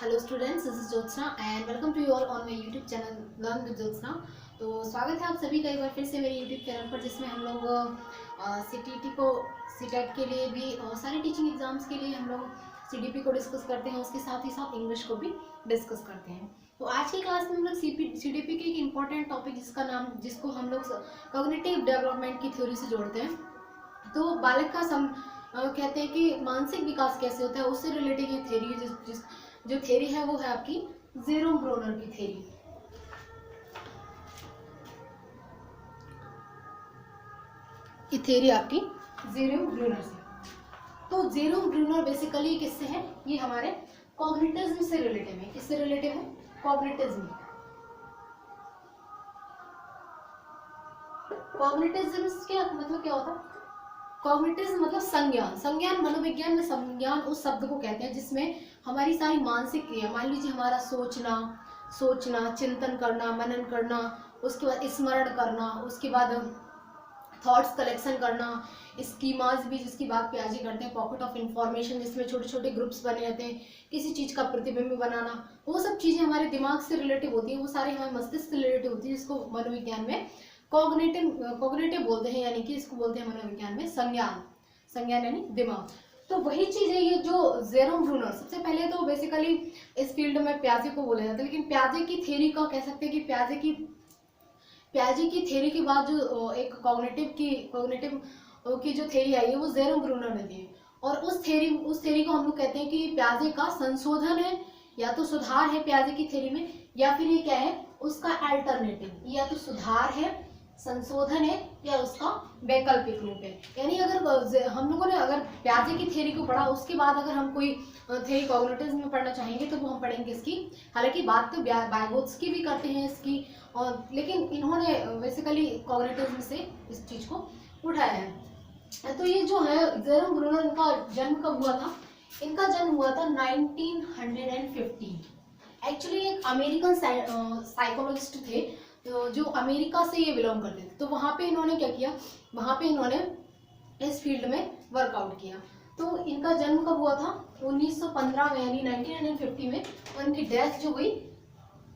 Hello students, this is Jyotsna and welcome to you all on my YouTube channel learn with Jyotsna. तो स्वागत है आप सभी का एक बार फिर से मेरे यूट्यूब चैनल पर, जिसमें हम लोग सीटीटी को सीटेट के लिए भी और सारे टीचिंग एग्जाम्स के लिए हम लोग सीडीपी को डिस्कस करते हैं, उसके साथ ही साथ इंग्लिश को भी डिस्कस करते हैं। तो आज की क्लास में हम लोग सीडीपी के एक इम्पॉर्टेंट टॉपिक जिसको हम लोग कॉग्निटिव डेवलपमेंट की थ्योरी से जोड़ते हैं। तो बालक का कहते हैं कि मानसिक विकास कैसे होता है, उससे रिलेटेड ये थ्योरी है। जो थ्योरी है वो है आपकी जेरोम ब्रूनर की थ्योरी। ये थ्योरी आपकी जेरोम ब्रूनर से। तो जेरोम ब्रूनर बेसिकली किससे है? ये हमारे कॉग्निटिज्म से रिलेटेड है। किससे रिलेटेड है? कॉग्निटिज्म। कॉग्निटिज्म क्या मतलब क्या होता है? कॉग्निटिज्म मतलब संज्ञान। संज्ञान मनोविज्ञान में संज्ञान उस शब्द को कहते हैं जिसमें हमारी सारी मानसिक क्रिया, मान लीजिए हमारा सोचना, चिंतन करना, मनन करना, उसके बाद स्मरण करना, उसके बाद थॉट्स कलेक्शन करना, स्कीमाज भी जिसकी बात प्याजी करते हैं, पॉकेट ऑफ इंफॉर्मेशन जिसमें छोटे छोटे ग्रुप्स बने रहते हैं, किसी चीज़ का प्रतिबिंब बनाना, वो सब चीज़ें हमारे दिमाग से रिलेटिव होती हैं, वो सारे हमारे मस्तिष्क से रिलेटिव होती है, जिसको मनोविज्ञान में कॉग्निटिव बोलते हैं, यानी कि इसको बोलते हैं मनोविज्ञान में संज्ञान यानी दिमाग। तो वही चीज है ये जो जेरोम ब्रूनर। सबसे पहले तो बेसिकली इस फील्ड में प्याजे को बोला जाता है, लेकिन प्याजे की थ्योरी का कह सकते हैं कि प्याजे की थ्योरी के बाद जो एक कॉग्निटिव की जो थ्योरी आई है वो जेरोम ब्रूनर ने दी है। और उस थ्योरी को हम लोग कहते हैं कि प्याजे का संशोधन है, या तो सुधार है प्याजे की थ्योरी में, या फिर ये क्या है उसका अल्टरनेटिव, या तो सुधार है, संशोधन है, या उसका वैकल्पिक रूप है। यानी अगर हम लोगों ने अगर प्याजे की थ्योरी को पढ़ा, उसके बाद अगर हम कोई थ्योरी कॉग्निटिज्म में पढ़ना चाहेंगे तो वो हम पढ़ेंगे इसकी। हालांकि बात तो बायगोत्स्की भी करते हैं इसकी, और लेकिन इन्होंने बेसिकली कॉग्निटिज्म से इस चीज को उठाया है। तो ये जो है जेरोम ब्रूनर, इनका जन्म कब हुआ था? इनका जन्म हुआ था 1915। एक्चुअली एक अमेरिकन साइकोलॉजिस्ट थे, तो जो अमेरिका से ये बिलोंग करते थे। तो वहाँ पे इन्होंने क्या किया, वहाँ पे इन्होंने इस फील्ड में वर्कआउट किया। तो इनका जन्म कब हुआ था? 1915 में, यानी 1950 में, और इनकी डेथ जो हुई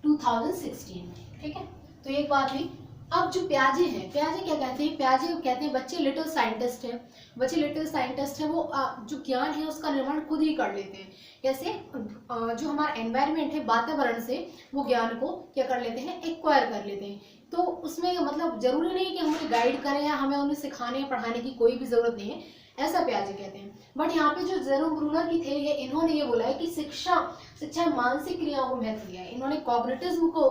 2016 में। ठीक है, तो एक बात हुई। अब जो प्याजे हैं, प्याजे क्या कहते हैं? प्याजे कहते हैं बच्चे लिटिल साइंटिस्ट हैं। बच्चे लिटिल साइंटिस्ट हैं, वो जो ज्ञान है उसका निर्माण खुद ही कर लेते हैं। कैसे? जो हमारा एनवायरनमेंट है, वातावरण से वो ज्ञान को क्या कर लेते हैं, एक्वायर कर लेते हैं। तो उसमें मतलब जरूरी नहीं कि हम उन्हें गाइड करें या हमें उन्हें सिखाने या पढ़ाने की कोई भी जरूरत नहीं है, ऐसा प्याजे कहते हैं। बट यहाँ पे जो जेरोम ब्रूनर की थ्योरी है, इन्होंने ये बोला है कि शिक्षा मानसिक क्रियाओं को महत्व दिया है। इन्होंने कॉग्निटिज्म को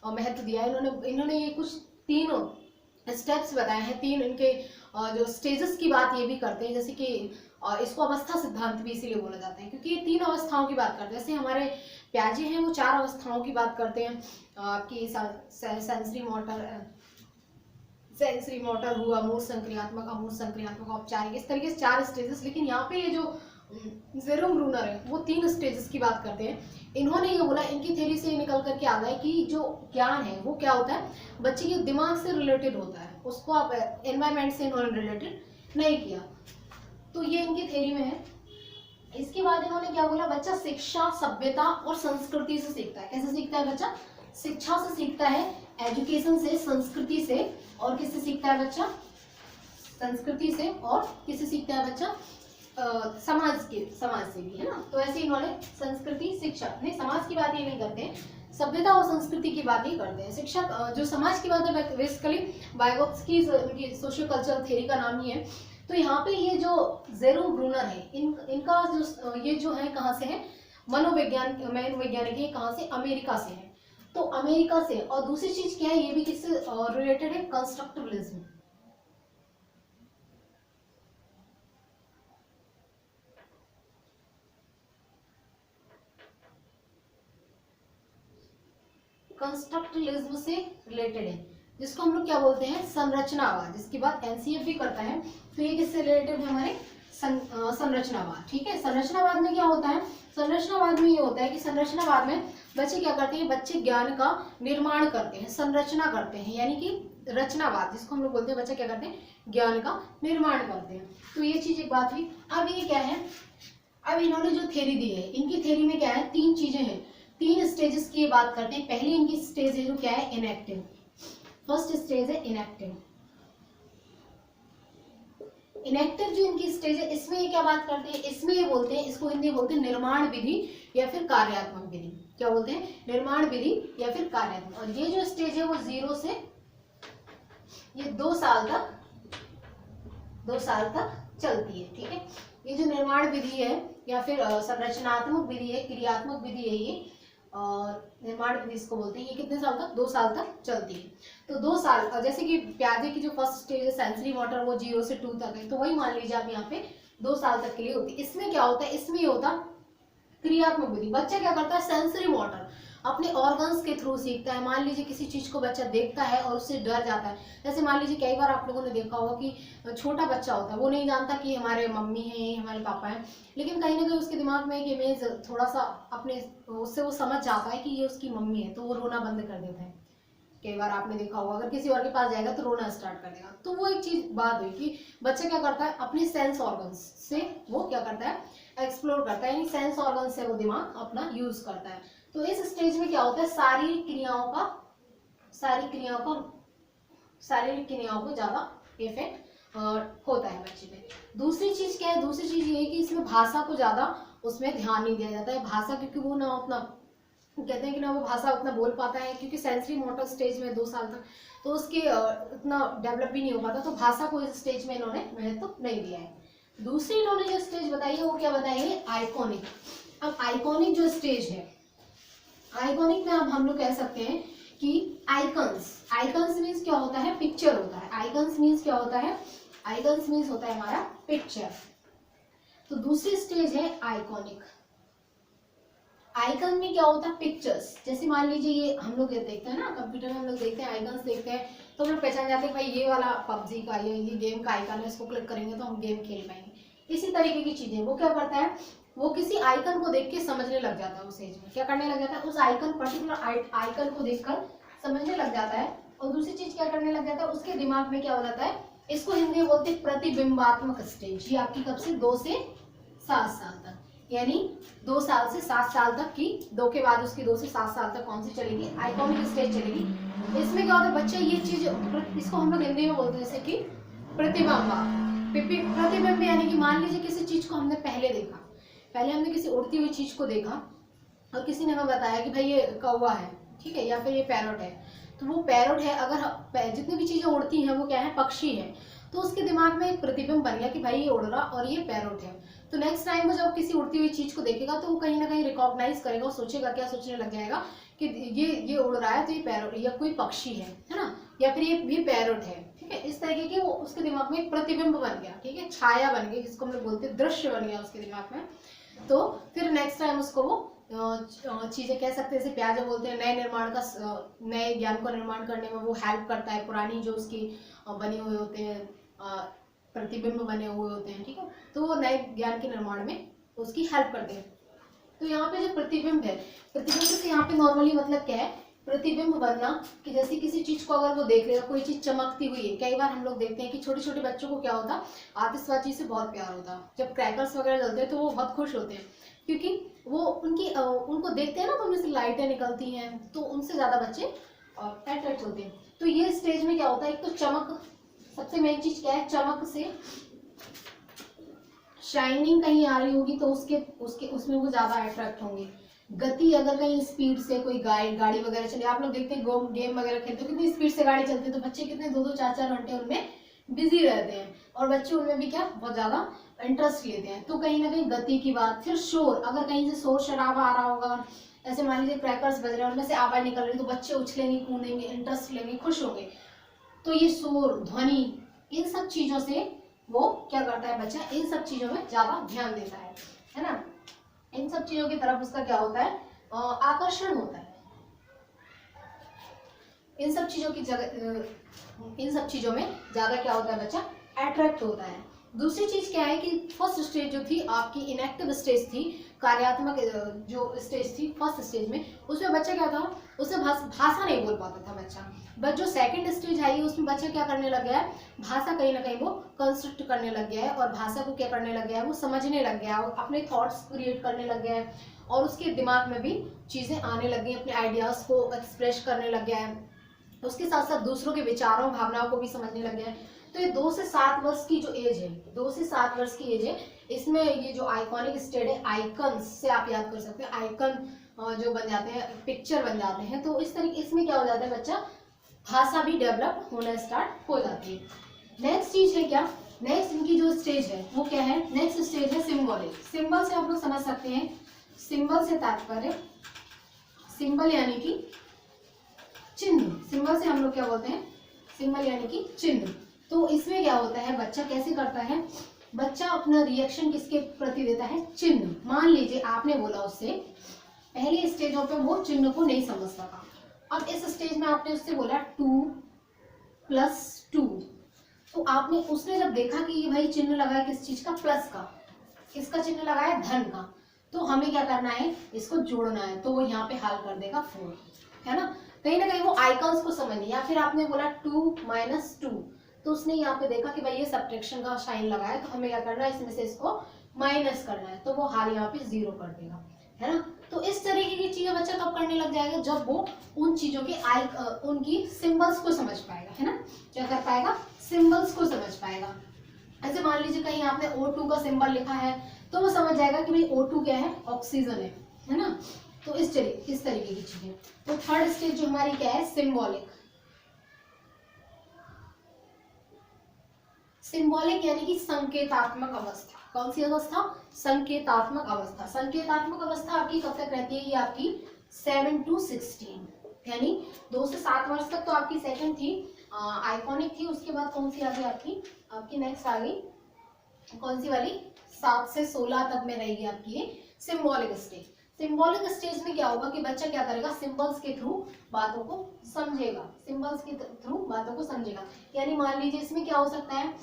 महत्व दिया है। इन्होंने ये कुछ 3 स्टेप्स बताए हैं, 3 इनके जो स्टेजेस की बात ये भी करते हैं, जैसे कि इसको अवस्था सिद्धांत भी इसीलिए बोला जाता है क्योंकि ये 3 अवस्थाओं की बात करते हैं। जैसे हमारे प्याजे हैं वो 4 अवस्थाओं की बात करते हैं, आपकी सेंसरी मोटर हुआ, मूल संक्रियात्मक, अमूर्त संक्रियात्मक, औपचारिक, इस तरीके से 4 स्टेजेस। लेकिन यहाँ पे ये जो जेरोम ब्रूनर है वो 3 स्टेजेस की बात करते हैं। इन्होंने ये बोला, इनकी थ्योरी से निकल करके आ गया कि जो ज्ञान है वो क्या होता है, बच्चे के दिमाग से रिलेटेड होता है, उसको आप एनवायरमेंट से इन्होंने रिलेटेड नहीं किया। तो ये इनकी थ्योरी में है। इसके बाद इन्होंने क्या बोला, बच्चा शिक्षा, सभ्यता और संस्कृति से सीखता है। कैसे सीखता है बच्चा? शिक्षा से सीखता है, एजुकेशन से, संस्कृति से, और किससे सीखता है बच्चा? संस्कृति से, और किससे सीखता है बच्चा? समाज से भी, है ना। तो ऐसे इन्होंने संस्कृति, शिक्षा, नहीं समाज की बात ये नहीं करते हैं, सभ्यता और संस्कृति की बात ही करते हैं। शिक्षा जो समाज की बात है बेसिकली बायगोत्स्की की सोशियो कल्चरल थ्योरी का नाम ही है। तो यहाँ पे ये जो जेरोम ब्रूनर है, इनका जो ये जो है कहाँ से है? मनोवैज्ञानिक है। कहाँ से? अमेरिका से है। तो अमेरिका से। और दूसरी चीज क्या है, ये भी किससे रिलेटेड है? कंस्ट्रक्टिवलिज्म। कंस्ट्रक्टिवलिज्म से रिलेटेड है, जिसको हम लोग क्या बोलते हैं? संरचनावाद, जिसकी बात एनसीएफ भी करता है। तो ये किससे रिलेटेड है? हमारे संरचनावाद। ठीक है, संरचनावाद में क्या होता है? संरचनावाद में ये होता है कि संरचनावाद में बच्चे क्या करते हैं? बच्चे ज्ञान का निर्माण करते हैं, संरचना करते हैं, यानी कि रचनावाद जिसको हम लोग बोलते हैं, बच्चे क्या करते हैं? ज्ञान का निर्माण करते हैं। तो ये चीज एक बात हुई। अब ये क्या है? अब इन्होंने जो थ्योरी दी है, इनकी थ्योरी में क्या है, 3 चीजें हैं, 3 स्टेजेस की ये बात करते हैं। पहली इनकी स्टेज है जो क्या है, इनएक्टिव। फर्स्ट स्टेज है इनएक्टिव। इनएक्टिव जो इनकी स्टेज है, इसमें ये क्या बात करते हैं, इसमें ये बोलते हैं, इसको हिंदी में बोलते हैं निर्माण विधि या फिर कार्यात्मक विधि। क्या बोलते हैं, निर्माण विधि या फिर कार्यात्मक। और ये जो स्टेज है वो 0 से ये 2 साल तक चलती है। ठीक है, ये जो निर्माण विधि है या फिर संरचनात्मक विधि है, क्रियात्मक विधि है, ये निर्माण विधि इसको बोलते हैं। ये कितने साल तक, 2 साल तक चलती है। तो 2 साल, और जैसे कि प्याजे की जो फर्स्ट स्टेज है सेंसरी मोटर, वो 0 से 2 तक है, तो वही मान लीजिए आप यहाँ पे 2 साल तक के लिए होती है। इसमें क्या होता है, इसमें ये होता क्रियात्मक विधि। बच्चा क्या करता है, सेंसरी मोटर अपने ऑर्गन्स के थ्रू सीखता है। मान लीजिए किसी चीज को बच्चा देखता है और उससे डर जाता है। जैसे मान लीजिए कई बार आप लोगों ने देखा होगा कि छोटा बच्चा होता है, वो नहीं जानता कि हमारे मम्मी हैं, हमारे पापा हैं, लेकिन कहीं ना कहीं उसके दिमाग में एक इमेज थोड़ा सा अपने उससे वो समझ जाता है कि ये उसकी मम्मी है, तो वो रोना बंद कर देता है। कई बार आपने देखा होगा, अगर किसी और के पास जाएगा तो रोना स्टार्ट कर देगा। तो वो एक चीज बात हुई कि बच्चा क्या करता है, अपने सेंस ऑर्गन्स से वो क्या करता है, एक्सप्लोर करता है, यानी सेंस ऑर्गन से वो दिमाग अपना यूज करता है। तो इस स्टेज में क्या होता है, शारीरिक क्रियाओं को ज्यादा इफेक्ट होता है बच्चे में। दूसरी चीज क्या है, दूसरी चीज ये है कि इसमें भाषा को ज्यादा उसमें ध्यान नहीं दिया जाता है। भाषा, क्योंकि वो ना उतना कहते हैं कि ना वो भाषा उतना बोल पाता है, क्योंकि सेंसरी मोटर स्टेज में 2 साल तक, तो उसके उतना डेवलप भी नहीं हो पाता, तो भाषा को इस स्टेज में इन्होंने महत्व नहीं दिया है। दूसरी इन्होंने जो स्टेज बताई है वो क्या बताई है, आइकॉनिक। अब आइकॉनिक जो स्टेज है, आइकॉनिक में अब हम लोग कह सकते हैं कि आइकन्स मीन्स क्या होता है, पिक्चर होता है। आइकन्स मीन्स क्या होता है, आइकन्स मीन्स होता है हमारा पिक्चर। तो दूसरी स्टेज है आइकॉनिक। आइकन में क्या होता है, पिक्चर्स। जैसे मान लीजिए ये हम लोग देखते हैं ना, कंप्यूटर में हम लोग देखते हैं, आइकन्स देखते हैं, तो हम लोग पहचान जाते हैं भाई ये वाला पबजी का ये गेम का आइकन है, इसको क्लिक करेंगे तो हम गेम खेल पाएंगे। इसी तरीके की चीजें वो क्या करता है, वो किसी आइकन को देख के समझने लग जाता है। उस एज में क्या करने लग जाता है, उस आइकन पर्टिकुलर आइकन को देखकर समझने लग जाता है। और दूसरी चीज क्या करने लग जाता है, उसके दिमाग में क्या हो जाता है, इसको हिंदी में बोलते हैं प्रतिबिंबात्मक स्टेज। ये आपकी कब से, 2 से 7 साल तक, यानी 2 साल से 7 साल तक की, 2 के बाद उसकी 2 से 7 साल तक कौन सी चलेगी, आइकॉनिक स्टेज चलेगी। इसमें क्या होता है, बच्चा ये चीज, इसको हम लोग हिंदी में बोलते हैं जैसे कि प्रतिबिंब, यानी कि मान लीजिए किसी चीज को हमने पहले देखा, पहले हमने किसी उड़ती हुई चीज को देखा और किसी ने हमें बताया कि भाई ये कौवा है, ठीक है, या फिर ये पैरोट है, तो वो पैरोट है। अगर जितनी भी चीजें उड़ती हैं वो क्या है, पक्षी है, तो उसके दिमाग में एक प्रतिबिंब बन गया कि भाई ये उड़ रहा और ये पैरोट है। तो नेक्स्ट टाइम वो जब किसी उड़ती हुई चीज को देखेगा तो वो कहीं ना कहीं रिकॉग्नाइज करेगा, वो सोचेगा, क्या सोचने लग जाएगा कि ये उड़ रहा है तो ये पैरोट या कोई पक्षी है ना, या फिर ये पैरोट है। ठीक है, इस तरीके के वो उसके दिमाग में एक प्रतिबिंब बन गया, ठीक है, छाया बन गई, जिसको हम लोग बोलते हैं दृश्य बन गया उसके दिमाग में। तो फिर नेक्स्ट टाइम उसको वो चीजें कह सकते हैं, जैसे प्याजे बोलते हैं, नए ज्ञान को निर्माण करने में वो हेल्प करता है। पुरानी जो उसकी बने हुए होते हैं, प्रतिबिंब बने हुए होते हैं, ठीक है, तो वो नए ज्ञान के निर्माण में उसकी हेल्प करते हैं। तो यहाँ पे जो प्रतिबिंब है, प्रतिबिंब से यहाँ पे नॉर्मली मतलब क्या है, प्रतिबिंब बनना, कि जैसे किसी चीज को अगर वो देख लेगा, कोई चीज चमकती हुई है। कई बार हम लोग देखते हैं कि छोटे छोटे बच्चों को क्या होता, आतिशबाजी से बहुत प्यार होता। जब क्रैकर्स वगैरह जलते हैं तो वो बहुत खुश होते हैं, क्योंकि वो उनको देखते हैं ना, तो उनमें से लाइटें निकलती हैं, तो उनसे ज्यादा बच्चे अट्रैक्ट होते हैं। तो ये स्टेज में क्या होता है, एक तो चमक, सबसे मेन चीज क्या है, चमक से शाइनिंग कहीं आ रही होगी तो उसमें वो ज्यादा अट्रैक्ट होंगे। गति, अगर कहीं स्पीड से कोई गाड़ी वगैरह चले, आप लोग देखते हैं गेम वगैरह खेलते हो, कितनी स्पीड से गाड़ी चलती है, तो बच्चे कितने 2-2 4-4 घंटे उनमें बिजी रहते हैं, और बच्चे उनमें भी क्या बहुत ज्यादा इंटरेस्ट लेते हैं। तो कहीं ना कहीं गति की बात। फिर शोर, अगर कहीं से शोर शराबा आ रहा होगा, ऐसे मान लीजिए क्रैकर्स बज रहे हैं, उनमें से आवाज निकल रही है, तो बच्चे उछलेंगे, कूदेंगे, इंटरेस्ट लेंगे, खुश होंगे। तो ये शोर, ध्वनि, इन सब चीजों से वो क्या करता है, बच्चा इन सब चीजों में ज्यादा ध्यान देता है ना, इन सब चीजों की तरफ उसका क्या होता है, आकर्षण होता है। इन सब चीजों में ज्यादा क्या होता है, बच्चा अट्रैक्ट होता है। दूसरी चीज क्या है कि फर्स्ट स्टेज जो थी आपकी इनएक्टिव स्टेज थी, कार्यात्मक जो स्टेज थी फर्स्ट स्टेज में, उसमें बच्चा क्या था, उससे भाषा नहीं बोल पाता था बच्चा। बट जो सेकंड स्टेज आई उसमें बच्चा क्या करने लग गया है, भाषा कहीं ना कहीं वो कंस्ट्रक्ट करने लग गया है और भाषा को क्या करने लग गया है, वो समझने लग गया है, अपने थॉट्स क्रिएट करने लग गया है और उसके दिमाग में भी चीजें आने लग गई, अपने आइडियाज को एक्सप्रेस करने लग गया है, उसके साथ साथ दूसरों के विचारों भावनाओं को भी समझने लग गया है। तो ये 2 से 7 वर्ष की जो एज है, 2 से 7 वर्ष की एज है, इसमें ये जो आइकॉनिक स्टेज है, आइकन्स से आप याद कर सकते हैं, आइकन जो बन जाते हैं, पिक्चर बन जाते हैं, तो इस तरीके इसमें क्या हो जाता है, बच्चा भाषा भी डेवलप होना स्टार्ट हो जाती है। नेक्स्ट चीज है क्या, नेक्स्ट इनकी जो स्टेज है वो क्या है, नेक्स्ट स्टेज है सिंबॉलिक। सिंबल से आप लोग समझ सकते हैं, सिंबल से तात्पर्य, सिंबल यानी कि चिन्ह, सिंबल से हम लोग क्या बोलते हैं, सिंबल यानी कि चिन्ह। तो इसमें क्या होता है, बच्चा कैसे करता है, बच्चा अपना रिएक्शन किसके प्रति देता है, चिन्ह। मान लीजिए आपने बोला उससे, पहली स्टेजों पे वो चिन्ह को नहीं समझता था, अब इस स्टेज में आपने उससे बोला 2 + 2, तो आपने उसने जब देखा कि ये भाई चिन्ह लगा है किस चीज का, प्लस का, किसका चिन्ह लगा है, धन का, तो हमें क्या करना है, इसको जोड़ना है, तो वो यहाँ पे हल कर देगा 4, है ना। कहीं ना कहीं वो आइकॉन्स को समझ, या फिर आपने बोला 2 - 2, तो उसने यहाँ पे देखा कि भाई ये सब्ट्रैक्शन का साइन लगा है, तो हमें क्या करना है, इसमें से इसको माइनस करना है, तो वो हाल यहाँ पे 0 कर देगा, है ना। तो इस तरीके की चीजें बच्चा कब करने लग जाएगा, जब वो उन चीजों के उनकी सिंबल्स को समझ पाएगा, है ना, क्या कर पाएगा, सिंबल्स को समझ पाएगा। ऐसे मान लीजिए कहीं आपने O2 का सिंबल लिखा है, तो वो समझ जाएगा कि भाई O2 क्या है, ऑक्सीजन है ना। तो इस तरीके की चीजें। तो थर्ड स्टेज जो हमारी क्या है, सिंबॉलिक। सिंबॉलिक यानी कि संकेतात्मक अवस्था। कौन सी अवस्था, संकेतात्मक अवस्था। संकेतात्मक अवस्था आपकी कब तक रहती है, ये आपकी 7 to 16, यानी 2 से 7 वर्ष तक तो आपकी सेकंड थी, आइकॉनिक थी। उसके बाद कौन सी आ गई आपकी नेक्स्ट आ गई, कौन सी वाली, 7 से 16 तक में रहेगी आपकी ये सिंबॉलिक स्टेज। सिंबॉलिक स्टेज में क्या होगा कि बच्चा क्या करेगा, सिंबल्स के थ्रू बातों को समझेगा, सिंबल्स के थ्रू बातों को समझेगा। यानी मान लीजिए इसमें क्या हो सकता है,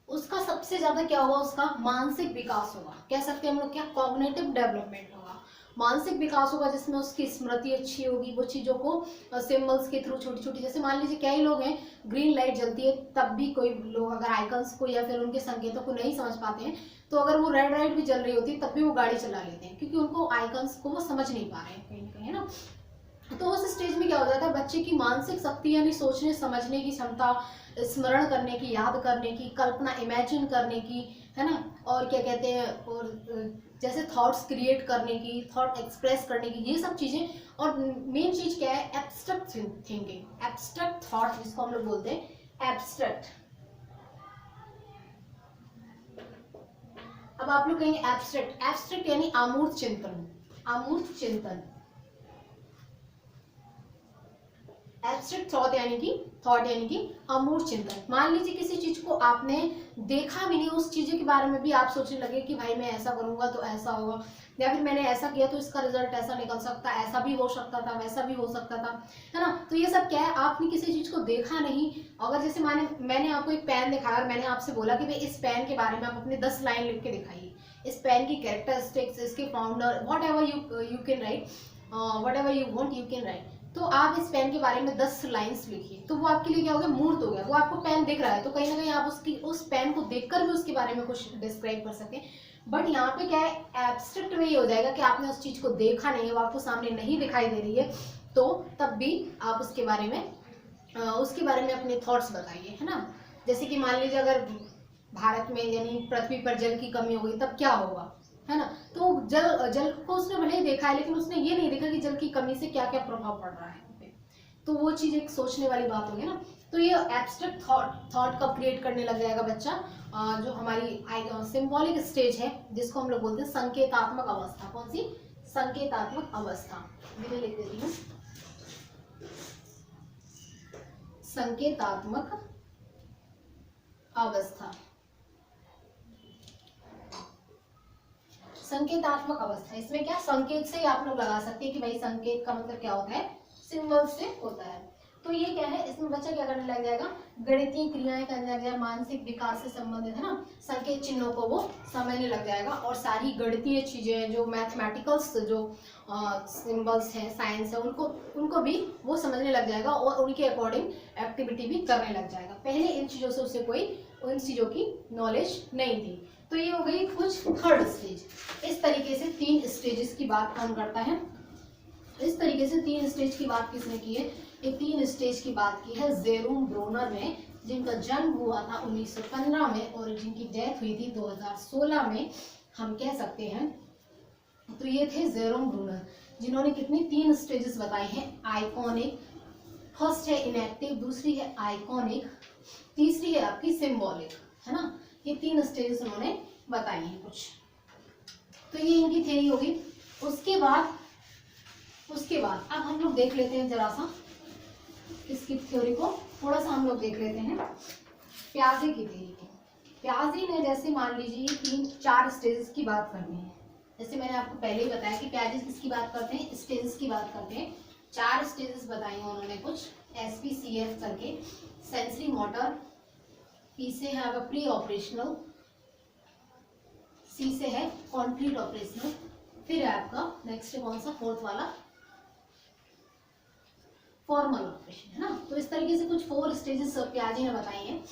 उसका सबसे ज्यादा क्या होगा, उसका मानसिक विकास होगा, कह सकते हैं हम लोग क्या, कॉग्निटिव डेवलपमेंट होगा, मानसिक विकास होगा, जिसमें उसकी स्मृति अच्छी होगी, वो चीजों को सिंबल्स के थ्रू छोटी छोटी, जैसे मान लीजिए कई लोग हैं, ग्रीन लाइट जलती है तब भी कोई लोग अगर आइकन्स को या फिर उनके संकेतों को नहीं समझ पाते हैं, तो अगर वो रेड लाइट भी जल रही होती है तब भी वो गाड़ी चला लेते हैं, क्योंकि उनको आइकन्स को वो समझ नहीं पा रहे हैं कहीं ना कहीं, है ना। तो उस स्टेज में क्या हो जाता है, बच्चे की मानसिक शक्ति यानी सोचने समझने की क्षमता, स्मरण करने की, याद करने की, कल्पना इमेजिन करने की, है ना, और क्या कहते हैं, और जैसे थॉट्स क्रिएट करने की, थॉट एक्सप्रेस करने की, ये सब चीजें। और मेन चीज क्या है, एब्स्ट्रैक्ट थिंकिंग, एब्स्ट्रैक्ट थॉट जिसको हम लोग बोलते हैं एब्स्ट्रैक्ट। अब आप लोग कहेंगे एब्स्ट्रैक्ट, एब्स्ट्रैक्ट यानी अमूर्त चिंतन, अमूर्त चिंतन। एब्स्ट्रैक्ट थॉट यानी कि अमूर्त चिंतन। मान लीजिए किसी चीज को आपने देखा भी नहीं, उस चीज के बारे में भी आप सोचने लगे कि भाई मैं ऐसा करूंगा तो ऐसा होगा, या फिर मैंने ऐसा किया तो इसका रिजल्ट ऐसा निकल सकता, ऐसा भी हो सकता था, वैसा भी हो सकता था, है ना। तो ये सब क्या है, आपने किसी चीज को देखा नहीं। अगर जैसे मैंने आपको एक पेन दिखाया और मैंने आपसे बोला कि भाई इस पेन के बारे में आप अपने 10 लाइन लिख के दिखाइए, इस पेन की कैरेक्टरिस्टिक्स, इसके founder, what ever you can write, what ever you want you can write. तो आप इस पेन के बारे में 10 लाइंस लिखिए, तो वो आपके लिए क्या हो गया, मूर्त हो गया, वो आपको पेन दिख रहा है, तो कहीं ना कहीं आप उस पेन को देखकर भी उसके बारे में कुछ डिस्क्राइब कर सकें। बट यहाँ पे क्या है, एब्स्ट्रैक्ट में ये हो जाएगा कि आपने उस चीज को देखा नहीं है, वो आपको सामने नहीं दिखाई दे रही है, तो तब भी आप उसके बारे में अपने थॉट्स बताइए, है ना। जैसे कि मान लीजिए अगर भारत में यानी पृथ्वी पर जल की कमी हो गई तब क्या होगा, है ना। तो जल को उसने भले ही देखा है, लेकिन उसने ये नहीं देखा कि जल की कमी से क्या क्या प्रभाव पड़ रहा है, तो वो चीज एक सोचने वाली बात होगी ना। तो ये एब्स्ट्रैक्ट थॉट कब क्रिएट करने लग जाएगा बच्चा, जो हमारी सिंबॉलिक स्टेज है, जिसको हम लोग बोलते हैं संकेतात्मक अवस्था। कौन सी, संकेतात्मक अवस्था, मैं लिख देती हूँ, संकेतात्मक अवस्था। संकेतात्मक अवस्था, इसमें क्या, संकेत से ही आप लोग लगा सकते हैं कि भाई संकेत का मतलब क्या होता है, सिंबल से होता है। तो ये क्या है, इसमें बच्चा क्या करने लग जाएगा, गणितीय क्रियाएं करने लग जाएगा, मानसिक विकास से संबंधित है ना संकेत चिन्हों को वो समझने लग जाएगा, और सारी गणितीय चीजें जो मैथमेटिकल्स जो सिंबल्स हैं, साइंस है, उनको भी वो समझने लग जाएगा और उनके अकॉर्डिंग एक्टिविटी भी करने लग जाएगा। पहले इन चीज़ों से उसे कोई उन चीज़ों की नॉलेज नहीं थी। तो ये हो गई कुछ थर्ड स्टेज। इस तरीके से 3 स्टेजेस की बात कौन करता है, इस तरीके से 3 स्टेज की बात किसने की है, ये 3 स्टेज की बात की है जेरोम ब्रोनर ने, जिनका जन्म हुआ था 1915 में और जिनकी डेथ हुई थी 2016 में, हम कह सकते हैं। तो ये थे जेरोम ब्रूनर, जिन्होंने कितनी 3 स्टेजेस बताई हैं। आइकॉनिक, फर्स्ट है इनएक्टिव, दूसरी है आइकॉनिक, तीसरी है आपकी सिंबॉलिक, है ना। ये 3 स्टेजेस उन्होंने बताई हैं कुछ। तो ये इनकी थ्योरी होगी। उसके बाद अब हम लोग देख लेते हैं जरा सा इसकी थ्योरी को, थोड़ा सा हम लोग देख लेते हैं प्याजे की थ्योरी को। प्याजे ने जैसे मान लीजिए 3-4 स्टेजेस की बात करनी है, जैसे मैंने आपको पहले ही बताया कि प्याजे किसकी बात करते हैं, स्टेजेस की बात करते हैं। 4 स्टेजेस बताई हैं उन्होंने कुछ, SPCF करके, सेंसरी मोटर, P से है आपका प्री ऑपरेशनल, C से है कॉन्क्रीट ऑपरेशनल, फिर है आपका नेक्स्ट कौन सा, 4th वाला फॉर्मल ऑपरेशन, है ना। तो इस तरीके से कुछ 4 स्टेजेस प्याजे ने बताई हैं।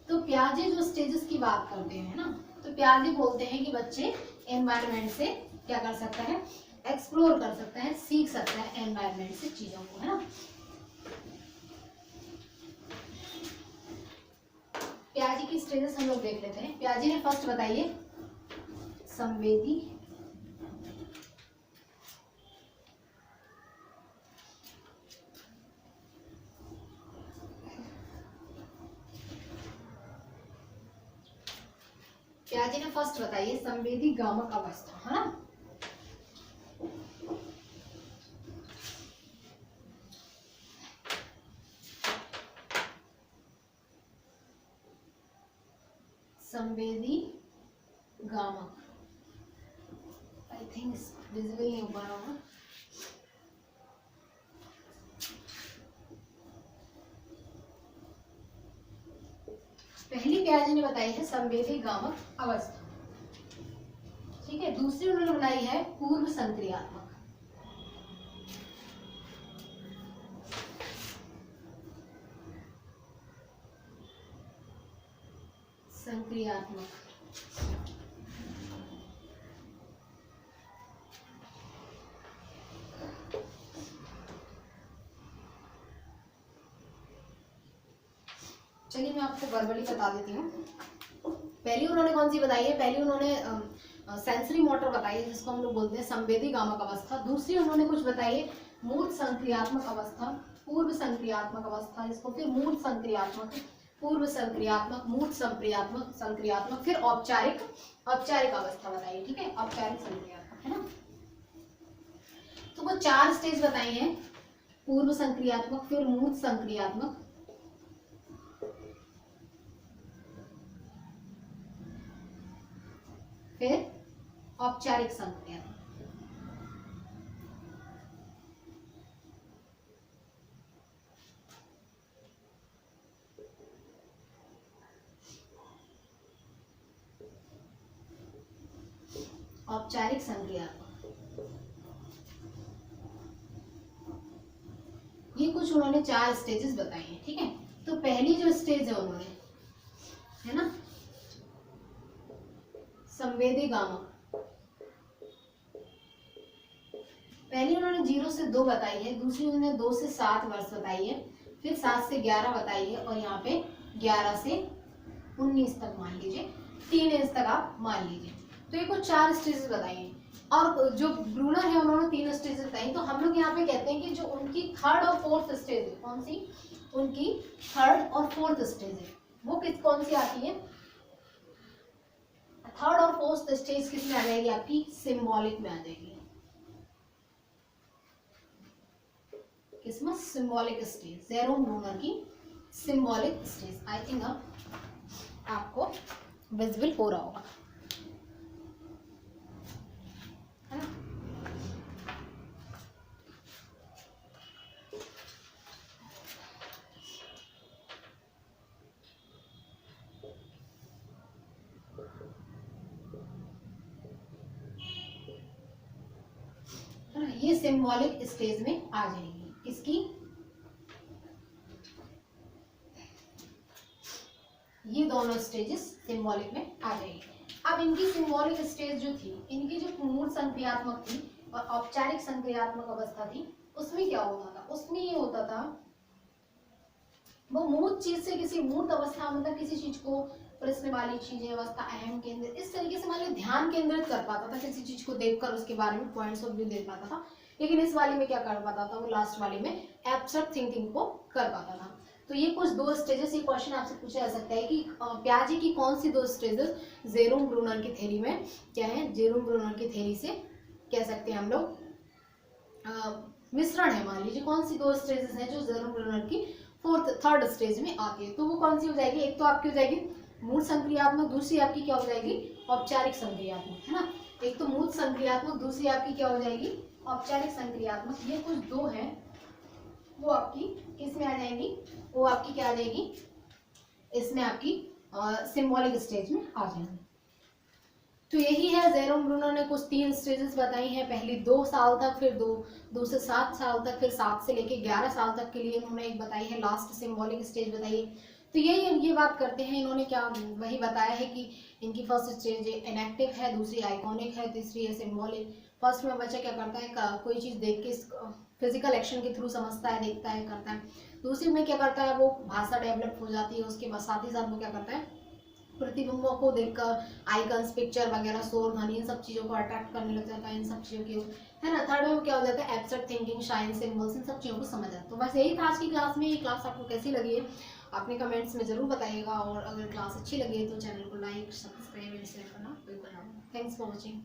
तो प्याजे जो स्टेजेस की बात करते हैं ना, तो प्याजे बोलते हैं कि बच्चे एनवायरनमेंट से क्या कर सकता है, एक्सप्लोर कर सकता है, सीख सकता है एनवायरनमेंट से चीजों को, है ना। प्याजे की स्टेजेस हम लोग देख लेते हैं। प्याजे ने फर्स्ट बताइए संवेदी, प्याजे ने फर्स्ट बताइए संवेदी गामक अवस्था, है ना। संवेदी गामक, आई थिंक विजिबल नहीं हो पा रहा होगा। पहली प्याजे ने बताई है संवेदी गामक अवस्था, ठीक है। दूसरी उन्होंने बनाई है पूर्व संक्रियात्मक, संक्रियात्मक, चलिए मैं आपको वर्बली बता देती हूँ। पहली उन्होंने कौन सी बताई है, पहली उन्होंने सेंसरी मोटर बताई है, जिसको हम लोग बोलते हैं संवेदी गामक अवस्था। दूसरी उन्होंने कुछ बताई है मूर्त संक्रियात्मक अवस्था, पूर्व संक्रियात्मक अवस्था, इसको फिर मूर्त संक्रियात्मक, पूर्व संक्रियात्मक, मूर्त संक्रियात्मक, संक्रियात्मक, फिर औपचारिक अवस्था बताइए, ठीक है, औपचारिक संक्रियात्मक, है ना। तो वो 4 स्टेज बताई हैं, पूर्व संक्रियात्मक, फिर मूर्त संक्रियात्मक, फिर औपचारिक संक्रियात्मक। औपचारिक संक्रियात्मक, ये कुछ उन्होंने 4 स्टेजेस बताई हैं, ठीक है। तो पहली जो स्टेज है उन्होंने, है ना, संवेदी गामक, पहली उन्होंने 0 से 2 बताई है, दूसरी उन्होंने 2 से 7 वर्ष बताई है, फिर 7 से 11 बताई है, और यहाँ पे 11 से 19 तक मान लीजिए, 3 एज तक आप मान लीजिए। तो ये कुछ 4 स्टेजेस बताई हैं। और जो ब्रूनर है उन्होंने 3 स्टेजेस बताई। तो हम लोग यहाँ पे कहते हैं कि जो उनकी 3rd और 4th स्टेज है, कौन सी, उनकी 3rd और 4th स्टेज है, वो कौन सी आती है, 3rd और 4th स्टेज किस में आ जाएगी, आपकी सिंबॉलिक में आ जाएगी। किसमें, सिंबॉलिक स्टेज, जेरोम ब्रूनर की सिंबॉलिक स्टेज। आई थिंक अब आपको विजिबल हो रहा होगा, है ना। सिंबॉलिक स्टेज में आ जाएगी। किसकी? ये दोनों स्टेजेस सिंबॉलिक में आ जाएगी। अब इनकी सिंबॉलिक स्टेज जो थी, इनकी जो मूल संक्रियात्मक थी और औपचारिक संक्रियात्मक अवस्था थी, उसमें क्या होता था? उसमें ये होता था वो मूर्त चीज से किसी मूर्त अवस्था, मतलब किसी चीज को, प्रश्न वाली चीजें, अवस्था, अहम केंद्र, इस तरीके से मान लो ध्यान केंद्रित कर पाता था, किसी चीज को देखकर उसके बारे में पॉइंट्स ऑफ व्यू दे पाता था। लेकिन इस वाली में क्या कर पाता था? वो लास्ट वाली में एब्स्ट्रैक्ट थिंकिंग को कर पाता था। तो ये कुछ दो स्टेजेस, ये क्वेश्चन आपसे पूछा जा सकता है कि प्याजे की कौन सी दो स्टेजेस जेरोम ब्रूनर की थ्योरी में क्या है, जेरोम ब्रूनर की थ्योरी से कह सकते हैं हम लोग मिश्रण है। मान लीजिए कौन सी दो स्टेजेस हैं जो जेरोम ब्रूनर की थर्ड स्टेज में आती है, तो वो कौन सी हो जाएगी? एक तो आपकी हो जाएगी मूल संक्रियात्मक, दूसरी आपकी क्या हो जाएगी? औपचारिक संक्रियात्मक, है ना। एक तो मूल संक्रियात्मक, दूसरी आपकी क्या हो जाएगी? औपचारिक संक्रियात्मक। ये कुछ दो हैं, वो आपकी किस में आ जाएंगी? वो आपकी क्या आ जाएगी? इसमें आपकी सिंबॉलिक स्टेज में आ जाएंगी। तो यही है, जेरोम ब्रूनर ने कुछ 3 स्टेजेस बताई हैं। पहली 2 साल तक, फिर 2 से 7 साल तक, फिर 7 से लेके 11 साल तक के लिए उन्होंने एक बताई है, लास्ट सिंबॉलिक स्टेज बताई है। तो यही ये बात करते हैं इन्होंने, क्या वही बताया है कि इनकी फर्स्ट स्टेज इनएक्टिव है, दूसरी आइकॉनिक है, तीसरी है सिंबॉलिक। फर्स्ट में बच्चा क्या करता है? कोई चीज़ देख के फिजिकल एक्शन के थ्रू समझता है, देखता है, करता है। दूसरी में क्या करता है? वो भाषा डेवलप हो जाती है, उसके बाद साथ ही साथ वो क्या करता है? प्रतिबिंबों को देखकर आइकन्स, पिक्चर वगैरह, शोर, ध्वनि, इन सब चीज़ों को अट्रैक्ट करने लग जाता है, इन सब चीज़ों की, है ना। थर्ड में वो क्या हो जाता है? एब्स्ट्रैक्ट थिंकिंग, साइंस, सिंबल्स, इन सब चीज़ों को समझ आता है। तो बस यही था आज की क्लास में। ये क्लास आपको कैसी लगी है अपने कमेंट्स में ज़रूर बताइएगा, और अगर क्लास अच्छी लगी है तो चैनल को लाइक, सब्सक्राइब एंड शेयर करना बिल्कुल ना। Thanks for watching.